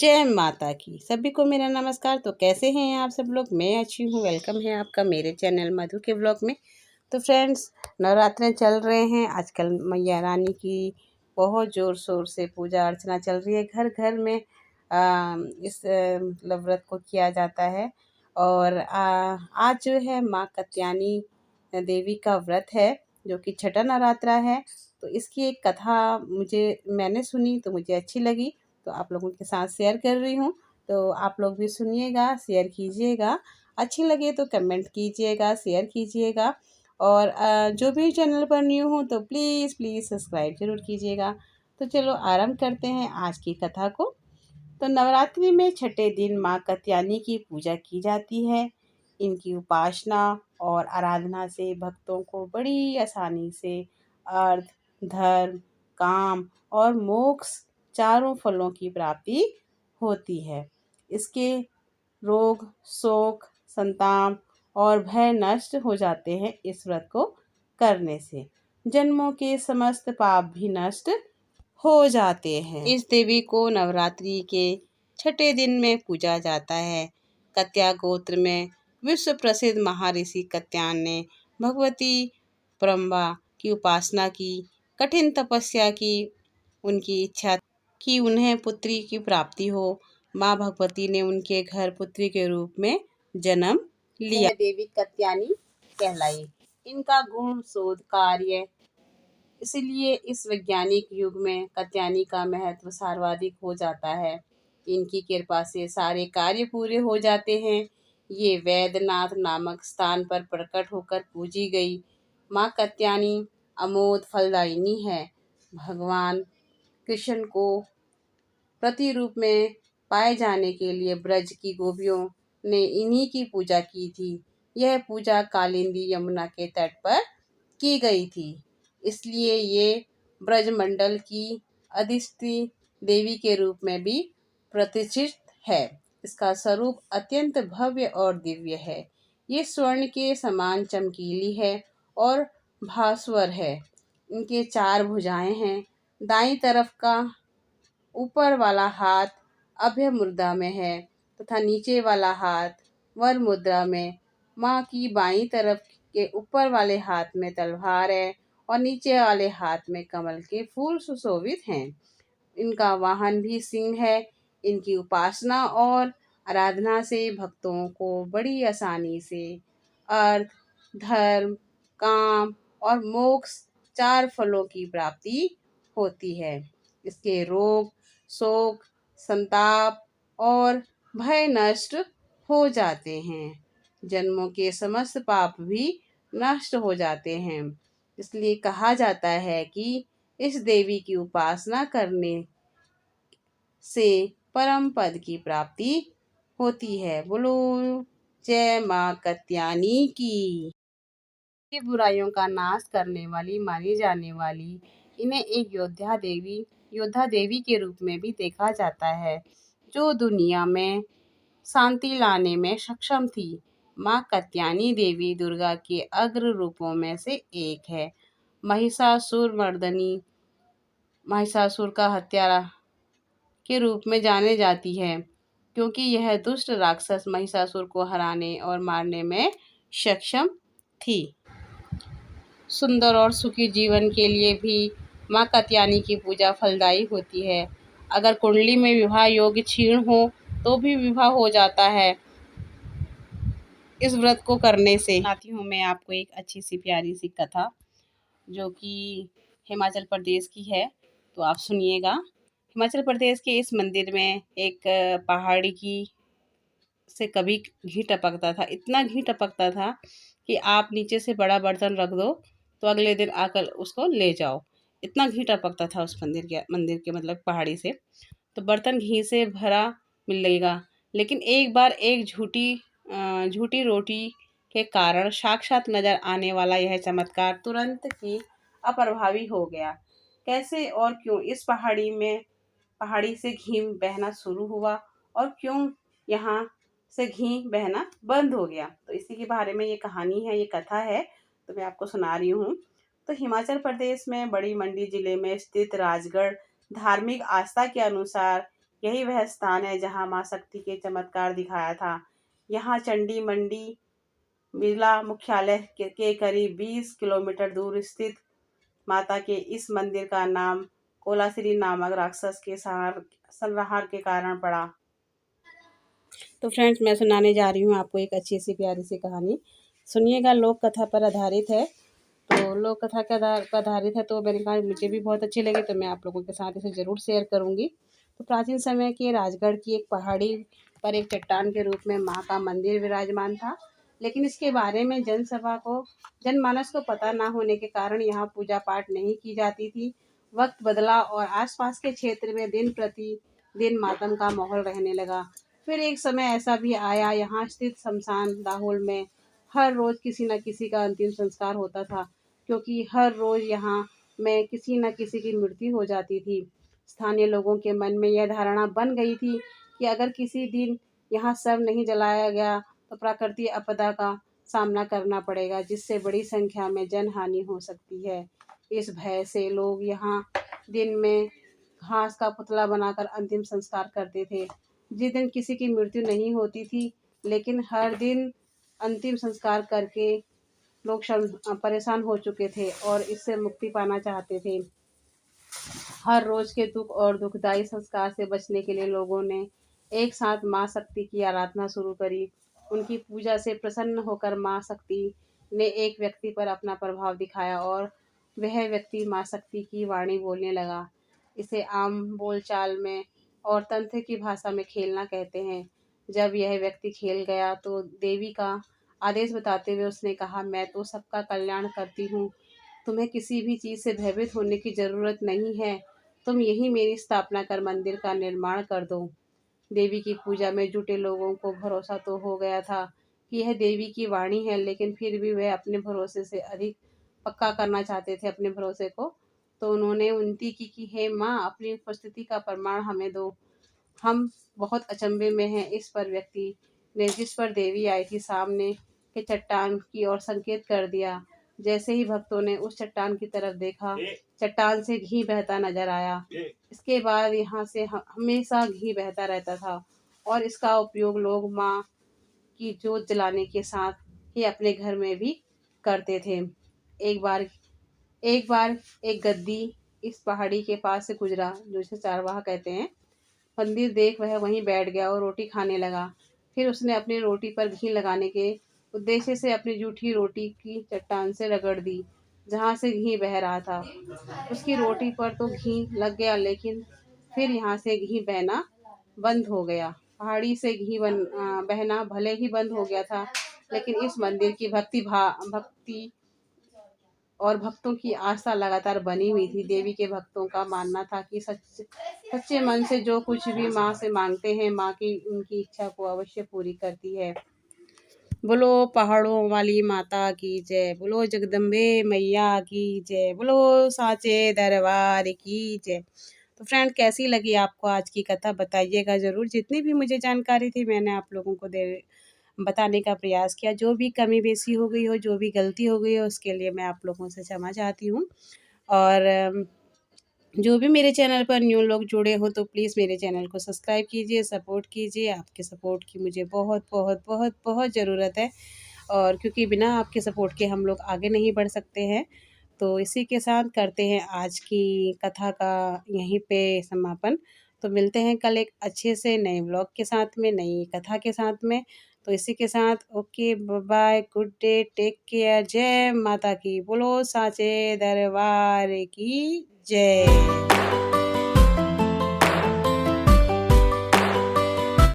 जय माता की। सभी को मेरा नमस्कार। तो कैसे हैं आप सब लोग? मैं अच्छी हूँ। वेलकम है आपका मेरे चैनल मधु के व्लॉग में। तो फ्रेंड्स, नवरात्रे चल रहे हैं। आजकल मैया रानी की बहुत ज़ोर शोर से पूजा अर्चना चल रही है। घर घर में इस मतलब व्रत को किया जाता है। और आज जो है माँ कात्यायनी देवी का व्रत है, जो कि छठा नवरात्रा है। तो इसकी एक कथा मैंने सुनी तो मुझे अच्छी लगी, तो आप लोगों के साथ शेयर कर रही हूँ। तो आप लोग भी सुनिएगा, शेयर कीजिएगा। अच्छी लगे तो कमेंट कीजिएगा, शेयर कीजिएगा। और जो भी चैनल पर न्यू हो तो प्लीज़ प्लीज़ सब्सक्राइब ज़रूर कीजिएगा। तो चलो आरंभ करते हैं आज की कथा को। तो नवरात्रि में छठे दिन माँ कात्यायनी की पूजा की जाती है। इनकी उपासना और आराधना से भक्तों को बड़ी आसानी से अर्थ, धर्म, काम और मोक्ष चारों फलों की प्राप्ति होती है। इसके रोग, शोक, संताप और भय नष्ट हो जाते हैं इस व्रत को करने से। जन्मों के समस्त पाप भी नष्ट हो जाते हैं। इस देवी को नवरात्रि के छठे दिन में पूजा जाता है। कत्या गोत्र में विश्व प्रसिद्ध महर्षि कात्यायन ने भगवती परम्बा की उपासना की, कठिन तपस्या की। उनकी इच्छा कि उन्हें पुत्री की प्राप्ति हो। माँ भगवती ने उनके घर पुत्री के रूप में जन्म लिया। देवी कात्यायनी कहलाई। इनका गुण शोध कार्य, इसलिए इस वैज्ञानिक युग में कात्यायनी का महत्व सर्वाधिक हो जाता है। इनकी कृपा से सारे कार्य पूरे हो जाते हैं। ये वैद्यनाथ नामक स्थान पर प्रकट होकर पूजी गई माँ कात्यायनी अमोद फलदायिनी है। भगवान कृष्ण को प्रतिरूप में पाए जाने के लिए ब्रज की गोपियों ने इन्हीं की पूजा की थी। यह पूजा कालिंदी यमुना के तट पर की गई थी, इसलिए ये ब्रजमंडल की अधिष्ठी देवी के रूप में भी प्रतिष्ठित है। इसका स्वरूप अत्यंत भव्य और दिव्य है। ये स्वर्ण के समान चमकीली है और भास्वर है। इनके 4 भुजाएं हैं। दाईं तरफ का ऊपर वाला हाथ अभय मुद्रा में है तथा नीचे वाला हाथ वर मुद्रा में। माँ की बाईं तरफ के ऊपर वाले हाथ में तलवार है और नीचे वाले हाथ में कमल के फूल सुशोभित हैं। इनका वाहन भी सिंह है। इनकी उपासना और आराधना से भक्तों को बड़ी आसानी से अर्थ, धर्म, काम और मोक्ष 4 फलों की प्राप्ति होती है। इसके रोग, शोक, संताप और भय नष्ट हो जाते हैं। जन्मों के समस्त पाप भी नष्ट हो जाते हैं। इसलिए कहा जाता है कि इस देवी की उपासना करने से परम पद की प्राप्ति होती है। बोलो जय माँ कात्यायनी की। ये बुराइयों का नाश करने वाली मानी जाने वाली इन्हें एक योद्धा देवी के रूप में भी देखा जाता है, जो दुनिया में शांति लाने में सक्षम थी। माँ कात्यायनी देवी दुर्गा के अग्र रूपों में से एक है। महिषासुर का हत्यारा के रूप में जाने जाती है, क्योंकि यह दुष्ट राक्षस महिषासुर को हराने और मारने में सक्षम थी। सुंदर और सुखी जीवन के लिए भी माँ कात्यायनी की पूजा फलदायी होती है। अगर कुंडली में विवाह योग्य क्षीण हो तो भी विवाह हो जाता है इस व्रत को करने से। आती हूँ मैं आपको एक अच्छी सी प्यारी सी कथा, जो कि हिमाचल प्रदेश की है, तो आप सुनिएगा। हिमाचल प्रदेश के इस मंदिर में एक पहाड़ी की से कभी घी टपकता था। इतना घी टपकता था कि आप नीचे से बड़ा बर्तन रख दो तो अगले दिन आकर उसको ले जाओ। इतना घी टपकता था उस मंदिर के मतलब पहाड़ी से। तो बर्तन घी से भरा मिलेगा। लेकिन एक बार एक झूठी रोटी के कारण साक्षात नजर आने वाला यह चमत्कार तुरंत ही अप्रभावी हो गया। कैसे और क्यों इस पहाड़ी से घी बहना शुरू हुआ और क्यों यहाँ से घी बहना बंद हो गया, तो इसी के बारे में ये कहानी है, ये कथा है, तो मैं आपको सुना रही हूँ। तो हिमाचल प्रदेश में बड़ी मंडी जिले में स्थित राजगढ़ धार्मिक आस्था के अनुसार यही वह स्थान है जहाँ माँ शक्ति के चमत्कार दिखाया था। यहाँ चंडी मंडी जिला मुख्यालय के करीब 20 किलोमीटर दूर स्थित माता के इस मंदिर का नाम कोलासिरी नामक राक्षस के संहार के कारण पड़ा। तो फ्रेंड्स, मैं सुनाने जा रही हूँ आपको एक अच्छी सी प्यारी सी कहानी। सुनिएगा, लोक कथा पर आधारित है। तो लोक कथा के पर आधारित है, तो मैंने कहा मुझे भी बहुत अच्छी लगी, तो मैं आप लोगों के साथ इसे ज़रूर शेयर करूँगी। तो प्राचीन समय के राजगढ़ की एक पहाड़ी पर एक चट्टान के रूप में माँ का मंदिर विराजमान था, लेकिन इसके बारे में जनमानस को पता ना होने के कारण यहाँ पूजा पाठ नहीं की जाती थी। वक्त बदला और आसपास के क्षेत्र में दिन प्रतिदिन मातम का माहौल रहने लगा। फिर एक समय ऐसा भी आया, यहाँ स्थित शमशान दाहोल में हर रोज किसी न किसी का अंतिम संस्कार होता था, क्योंकि हर रोज यहाँ में किसी न किसी की मृत्यु हो जाती थी। स्थानीय लोगों के मन में यह धारणा बन गई थी कि अगर किसी दिन यहाँ शव नहीं जलाया गया तो प्राकृतिक आपदा का सामना करना पड़ेगा, जिससे बड़ी संख्या में जनहानि हो सकती है। इस भय से लोग यहाँ दिन में घास का पुतला बनाकर अंतिम संस्कार करते थे। जिस दिन किसी की मृत्यु नहीं होती थी, लेकिन हर दिन अंतिम संस्कार करके लोग परेशान हो चुके थे और इससे मुक्ति पाना चाहते थे। हर रोज के दुख और दुखदायी संस्कार से बचने के लिए लोगों ने एक साथ माँ शक्ति की आराधना शुरू करी। उनकी पूजा से प्रसन्न होकर माँ शक्ति ने एक व्यक्ति पर अपना प्रभाव दिखाया और वह व्यक्ति माँ शक्ति की वाणी बोलने लगा। इसे आम बोलचाल में और तंत्र की भाषा में खेलना कहते हैं। जब यह व्यक्ति खेल गया तो देवी का आदेश बताते हुए उसने कहा, मैं तो सबका कल्याण करती हूँ, तुम्हें किसी भी चीज़ से भयभीत होने की ज़रूरत नहीं है। तुम यही मेरी स्थापना कर मंदिर का निर्माण कर दो। देवी की पूजा में जुटे लोगों को भरोसा तो हो गया था कि यह देवी की वाणी है, लेकिन फिर भी वे अपने भरोसे से अधिक पक्का करना चाहते थे अपने भरोसे को। तो उन्होंने विनती की कि हे माँ, अपनी उपस्थिति का प्रमाण हमें दो, हम बहुत अचंभे में हैं। इस पर व्यक्ति ने जिस पर देवी आई थी सामने के चट्टान की ओर संकेत कर दिया। जैसे ही भक्तों ने उस चट्टान की तरफ देखा, चट्टान से घी बहता नजर आया। इसके बाद यहाँ से हमेशा घी बहता रहता था और इसका उपयोग लोग माँ की जोत जलाने के साथ ही अपने घर में भी करते थे। एक बार एक गद्दी इस पहाड़ी के पास से गुजरा, जो इसे चारवाहा कहते हैं। मंदिर देख वह वहीं बैठ गया और रोटी खाने लगा। फिर उसने अपनी रोटी पर घी लगाने के उद्देश्य से अपनी जूठी रोटी की चट्टान से रगड़ दी, जहाँ से घी बह रहा था। उसकी रोटी पर तो घी लग गया, लेकिन फिर यहाँ से घी बहना बंद हो गया। पहाड़ी से घी बहना भले ही बंद हो गया था, लेकिन इस मंदिर की भक्ति और भक्तों की आस्था लगातार बनी हुई थी। देवी के भक्तों का मानना था कि सच्चे मन से जो कुछ भी माँ से मांगते हैं, माँ की उनकी इच्छा को अवश्य पूरी करती है। बोलो पहाड़ों वाली माता की जय, बोलो जगदम्बे मैया की जय, बोलो साचे दरबार की जय। तो फ्रेंड, कैसी लगी आपको आज की कथा, बताइएगा ज़रूर। जितनी भी मुझे जानकारी थी मैंने आप लोगों को बताने का प्रयास किया। जो भी कमी बेसी हो गई हो, जो भी गलती हो गई हो, उसके लिए मैं आप लोगों से क्षमा चाहती हूँ। और जो भी मेरे चैनल पर न्यू लोग जुड़े हो तो प्लीज़ मेरे चैनल को सब्सक्राइब कीजिए, सपोर्ट कीजिए। आपके सपोर्ट की मुझे बहुत बहुत बहुत बहुत ज़रूरत है, और क्योंकि बिना आपके सपोर्ट के हम लोग आगे नहीं बढ़ सकते हैं। तो इसी के साथ करते हैं आज की कथा का यहीं पे समापन। तो मिलते हैं कल एक अच्छे से नए व्लॉग के साथ में, नई कथा के साथ में। तो इसी के साथ okay, bye, good day, take care, जय माता की, बोलो साचे दरबार की जय।